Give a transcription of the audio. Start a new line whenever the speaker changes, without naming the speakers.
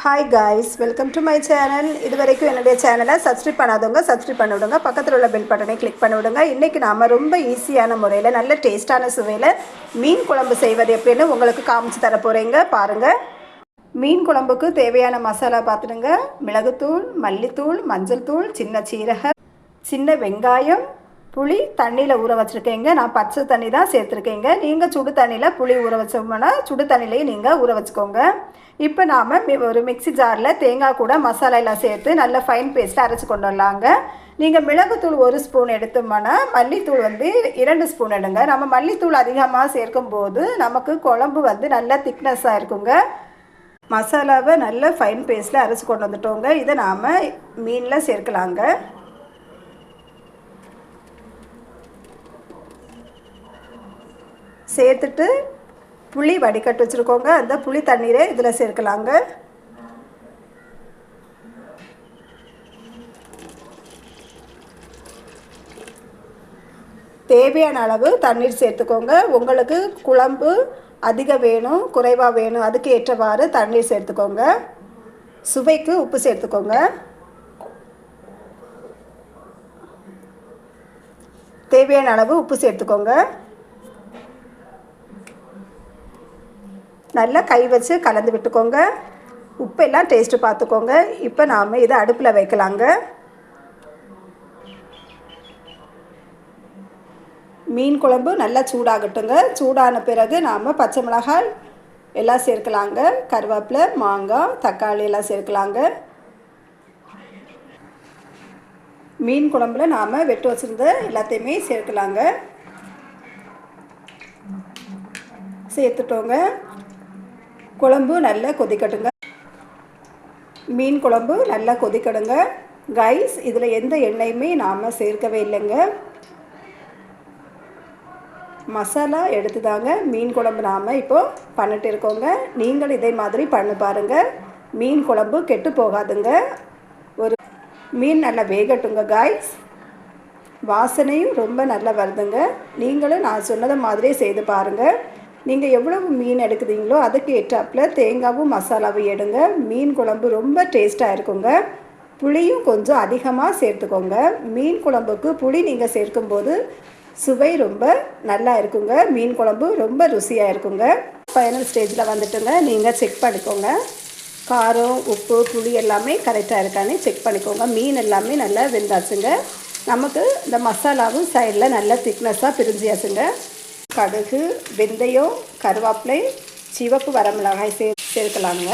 Hi guys, welcome to my channel. இது வரைக்கும் என்னுடைய சேனலை சப்ஸ்கிரைப் பண்ணாதவங்க சப்ஸ்கிரைப் பண்ணி விடுங்க. பக்கத்தில் உள்ள பெல் பட்டனை கிளிக் பண்ணி விடுங்க. இன்றைக்கி நாம் ரொம்ப ஈஸியான முறையில் நல்ல டேஸ்ட்டான சுவையில் மீன் குழம்பு செய்வது எப்படின்னு உங்களுக்கு காமிச்சு தர போகிறேங்க. பாருங்கள். மீன் குழம்புக்கு தேவையான மசாலா பார்த்துடுங்க. மிளகுத்தூள், மல்லித்தூள், மஞ்சள் தூள், சின்ன சீரகம், சின்ன வெங்காயம், புளி தண்ணியில் ஊற வச்சுருக்கேங்க. நான் பச்சை தண்ணி தான் சேர்த்துருக்கேங்க. நீங்கள் சுடு தண்ணியில் புளி ஊற வச்சோம்னா சுடு தண்ணியிலேயே நீங்கள் ஊற வச்சுக்கோங்க. இப்போ நாம் ஒரு மிக்சி ஜாரில் தேங்காய் கூட மசாலா எல்லாம் சேர்த்து நல்ல ஃபைன் பேஸ்ட்டாக அரைச்சி கொண்டு வரலாங்க. நீங்கள் மிளகுத்தூள் 1 ஸ்பூன் எடுத்தோம்னா மல்லித்தூள் 2 ஸ்பூன் எடுங்க. நம்ம மல்லித்தூள் அதிகமாக சேர்க்கும்போது நமக்கு குழம்பு நல்ல திக்னஸாக இருக்குங்க. மசாலாவை நல்ல ஃபைன் பேஸ்ட்டில் அரைச்சி கொண்டு வந்துட்டோங்க. இதை நாம் மீனில் சேர்க்கலாங்க. சேர்த்துட்டு புளி வடிகட்டு வச்சுருக்கோங்க. அந்த புளி தண்ணீரை இதில் சேர்க்கலாங்க. தேவையான அளவு தண்ணீர் சேர்த்துக்கோங்க. உங்களுக்கு குழம்பு அதிகம் வேணும், குறைவாக வேணும், அதுக்கு ஏற்றவாறு தண்ணீர் சேர்த்துக்கோங்க. சுவைக்கு உப்பு சேர்த்துக்கோங்க. தேவையான அளவு உப்பு சேர்த்துக்கோங்க. நல்லா கை வச்சு கலந்து விட்டுக்கோங்க. உப்பெல்லாம் டேஸ்ட்டு பார்த்துக்கோங்க. இப்போ நாம் இதை அடுப்பில் வைக்கலாங்க. மீன் குழம்பு நல்லா சூடாகட்டுங்க. சூடான பிறகு நாம் பச்சை மிளகாய் எல்லாம் சேர்க்கலாங்க. கருவேப்பிலை, மாங்காய், தக்காளி எல்லாம் சேர்க்கலாங்க. மீன் குழம்புல நாம் வெட்டு வச்சுருந்த எல்லாத்தையுமே சேர்க்கலாங்க. சேர்த்துட்டோங்க. குழம்பு நல்லா கொதிக்கட்டுங்க. மீன் குழம்பு நல்லா கொதிக்கடுங்க. கைஸ், இதில் எந்த எண்ணெயுமே நாம் சேர்க்கவே இல்லைங்க. மசாலா எடுத்து தாங்க மீன் குழம்பு நாம் இப்போது பண்ணிட்டு இருக்கோங்க. நீங்கள் இதே மாதிரி பண்ணி பாருங்கள். மீன் குழம்பு கெட்டு போகாதுங்க. ஒரு மீன் நல்லா வேகட்டுங்க கைஸ். வாசனையும் ரொம்ப நல்லா வருதுங்க. நீங்களும் நான் சொன்னதை மாதிரியே செய்து பாருங்கள். நீங்கள் எவ்வளவு மீன் எடுக்குறீங்களோ அதுக்கு ஏற்றாப்பில் தேங்காவும் மசாலாவும் எடுங்க. மீன் குழம்பு ரொம்ப டேஸ்ட்டாக இருக்குங்க. புளியும் கொஞ்சம் அதிகமாக சேர்த்துக்கோங்க. மீன் குழம்புக்கு புளி நீங்கள் சேர்க்கும்போது சுவை ரொம்ப நல்லா இருக்குங்க. மீன் குழம்பு ரொம்ப ருசியாக இருக்குங்க. ஃபைனல் ஸ்டேஜில் வந்துட்டுங்க. நீங்கள் செக் பண்ணிக்கோங்க. காரம், உப்பு, புளி எல்லாமே கரெக்டாக இருக்கான்னு செக் பண்ணிக்கோங்க. மீன் எல்லாமே நல்லா வெந்தாச்சுங்க. நமக்கு இந்த மசாலாவும் சைடில் நல்லா திக்னஸாக பிரிஞ்சியாச்சுங்க. கடுகு, வெந்தயம், கருவேப்பிலை, சிவப்பு வரமிளகாய் சேர்க்கலாங்க.